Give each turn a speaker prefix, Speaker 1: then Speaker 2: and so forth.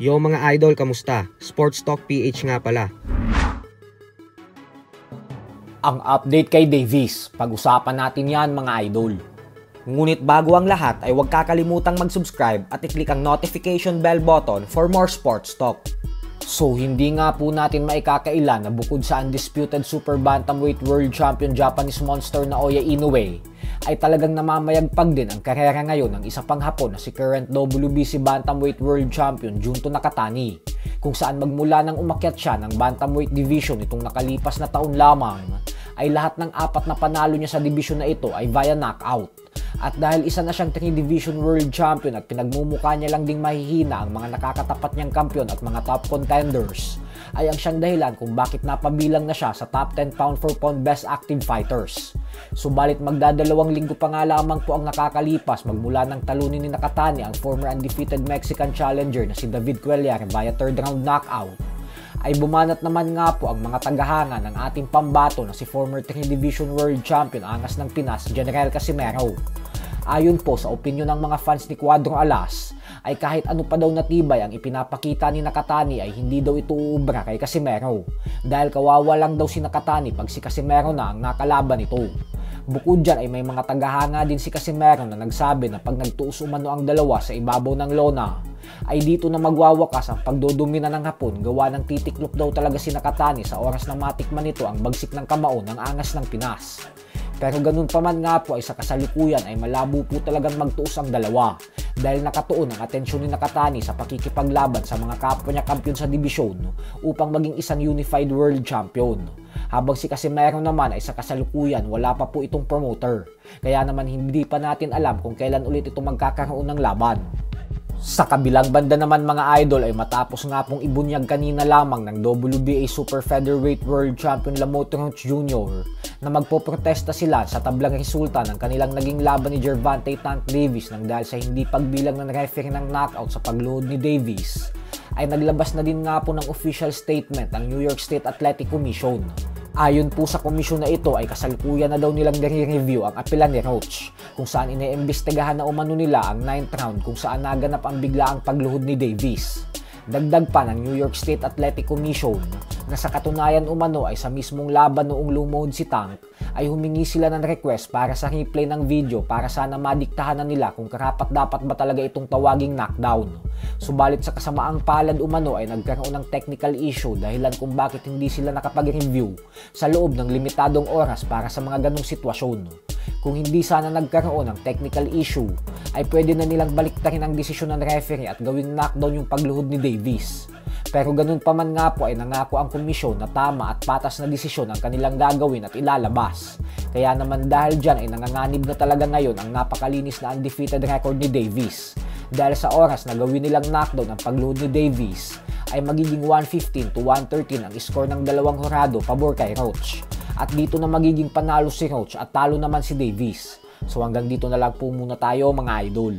Speaker 1: Yo mga idol, kamusta? Sports Talk PH nga pala.
Speaker 2: Ang update kay Davies, pag-usapan natin yan mga idol. Ngunit bago ang lahat ay huwag kakalimutang mag-subscribe at i-click ang notification bell button for more sports talk. So hindi nga po natin maikakaila na bukod sa undisputed super bantamweight world champion Japanese monster na Naoya Inoue, ay talagang namamayagpag din ang karera ngayon ng isa pang Hapon na si current WBC bantamweight world champion Junto Nakatani, kung saan magmula nang umakyat siya ng bantamweight division itong nakalipas na taon lamang, ay lahat ng 4 na panalo niya sa division na ito ay via knockout. At dahil isa na siyang 3-division world champion at pinagmumukha niya lang ding mahihina ang mga nakakatapat niyang kampiyon at mga top contenders, ay ang siyang dahilan kung bakit napabilang na siya sa top 10 pound for pound best active fighters. Subalit magdadalawang linggo pa nga lamang po ang nakakalipas magmula ng talunin ni Nakatani ang former undefeated Mexican challenger na si David Cuellar via 3rd round knockout, ay bumanat naman nga po ang mga tagahanga ng ating pambato na si former 3-division world champion angas ng Pinas, General Casimero. Ayon po sa opinyon ng mga fans ni Cuadro Alas, ay kahit ano pa daw na tibay ang ipinapakita ni Nakatani ay hindi daw ito uubra kay Casimero, dahil kawawa lang daw si Nakatani pag si Casimero na ang nakalaban nito. Bukod dyan ay may mga tagahanga din si Casimero na nagsabi na pag nagtuos umano ang dalawa sa ibabaw ng lona, ay dito na magwawakas ang pagdodumina ng Hapon, gawa ng titiklop daw talaga si Nakatani sa oras na matikman nito ang bagsik ng kamao ng angas ng Pinas. Pero ganun pa man nga po ay sa kasalukuyan ay malabo po talagang magtuos ang dalawa, dahil nakatuon ang atensyon ni Nakatani sa pakikipaglaban sa mga kapwa niya kampiyon sa dibisyon upang maging isang unified world champion. Habang si Casimero naman ay sa kasalukuyan wala pa po itong promoter, kaya naman hindi pa natin alam kung kailan ulit ito magkakaroon ng laban. Sa kabilang banda naman mga idol ay matapos nga pong ibunyag kanina lamang ng WBA Super Featherweight World Champion Lamont Ronch Jr. na magpoprotesta sila sa tablang resulta ng kanilang naging laban ni Gervonta Tank Davis nang dahil sa hindi pagbilang ng referee ng knockout sa pagluhod ni Davis, ay naglabas na din nga po ng official statement ang New York State Athletic Commission. Ayon po sa komisyon na ito ay kasalukuyan na daw nilang nire-review ang apela ni Roach, kung saan iniimbestigahan na umano nila ang 9th round kung saan naganap ang biglaang pagluhod ni Davis. Dagdag pa ng New York State Athletic Commission na sa katunayan umano ay sa mismong laban noong lumuhod si Tank ay humingi sila ng request para sa replay ng video para sana madiktahan na nila kung karapat-dapat ba talaga itong tawaging knockdown. Subalit sa kasamaang palad umano ay nagkaroon ng technical issue dahilan kung bakit hindi sila nakapag-review sa loob ng limitadong oras para sa mga ganong sitwasyon. Kung hindi sana nagkaroon ng technical issue, ay pwede na nilang baliktarin ang desisyon ng referee at gawing knockdown yung pagluhod ni Davis. Pero ganun pa man nga po ay nangako ang komisyon na tama at patas na desisyon ang kanilang gagawin at ilalabas. Kaya naman dahil dyan ay nanganganib na talaga ngayon ang napakalinis na undefeated record ni Davis. Dahil sa oras na gawin nilang knockdown ang pagluhod ni Davis, ay magiging 115 to 113 ang score ng dalawang hurado pabor kay Roach. At dito na magiging panalo si Roach at talo naman si Davis. So hanggang dito na lang po muna tayo mga idol.